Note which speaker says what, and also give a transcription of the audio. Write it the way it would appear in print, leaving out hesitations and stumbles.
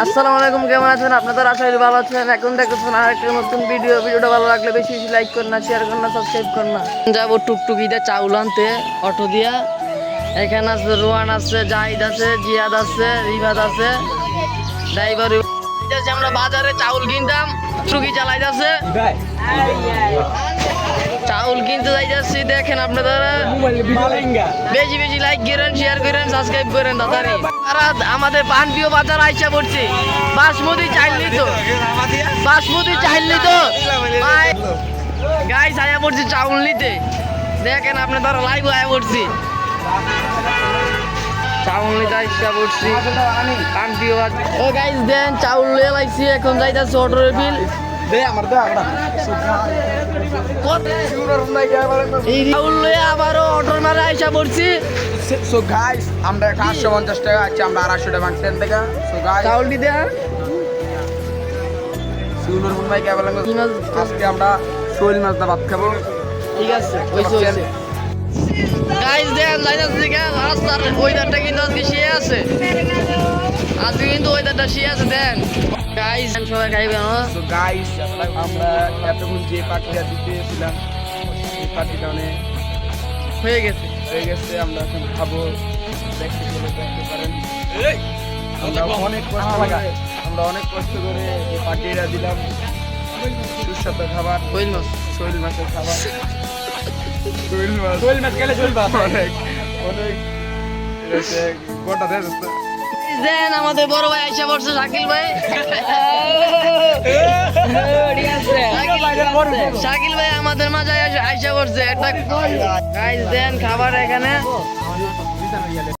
Speaker 1: আসসালামু আলাইকুম, কেমন আছেন আপনাদের? আশা করি ভালো আছেন। এখন দেখতেছেন আর একটা নতুন ভিডিওটা ভালো লাগলে বেশি বেশি লাইক করুন না, শেয়ার করুন না, সাবস্ক্রাইব করুন না। যাবো টুকটুকিটা চাউল আনতে অটো দিয়া। এখানে আছে রোহান আছে, জাহিদ আছে, জিয়াদ আছে, রিবাদ আছে, ড্রাইভার। আমরা বাজারে চাউল কিনতাম, টুকি চালাই যাচ্ছে, চাউল কিনতে যাইতেছি। দেখেন আপনারা বেশি বেশি লাইক করেন, শেয়ার করেন, সাবস্ক্রাইব করেন দাদারি। আর আমাদের পানপ্রিয় বাজার আইসা পড়ছে। বাসমতি চাইল নিত, বাসমতি চাইল নিত গাইস আয়া পড়ছে চাউল নিতে। দেখেন আপনারা লাইভ আয়া পড়ছি, চাউল নিতে আইসা পড়ছি পানপ্রিয় বাজার। ও গাইস দেন চাউল লয়ে লাইছি, এখন যাইতাছে অটোর বিল। আবারও অটোর মারা আইসা পড়ছি।
Speaker 2: সো গাইস আমরা 850 টাকা আছে, আমরা 250 টাকা ট্রেন থেকে। সো গাইস
Speaker 1: চাউল দিতে
Speaker 2: সুনুর ভাই কে বলেন আজকে আমরা শোল মাছ দা ভাত খাবো।
Speaker 1: ঠিক আছে হইছে। গাইস দেন লাইনাস দিকে রাস্তার ওয়েদারটা কিন্তু আজকে সে আছে, আজকে কিন্তু ওয়েদারটা সে আছে। দেন গাইস সবাই খাইবেন।
Speaker 2: সো গাইস আমরা এতক্ষণ যে পার্টিটা দিতেছিলাম এই পার্টিটা অনেক
Speaker 1: হয়ে গেছে।
Speaker 2: আমরা এখন খাবো। দেখতে পারেন আমরা অনেক কষ্ট করে এই পার্টিটা দিলাম। সুস্বাদু খাবার, শৈল মাছের খাবার। শৈল মাছ খেলে চলবে অনেক গোটা
Speaker 1: দেন আমাদের বড় ভাই আইসা পড়ছে, শাকিল ভাই। শাকিল ভাই আমাদের মাঝে আইসা পড়ছে একটা। গাইস দেন খাবার এখানে।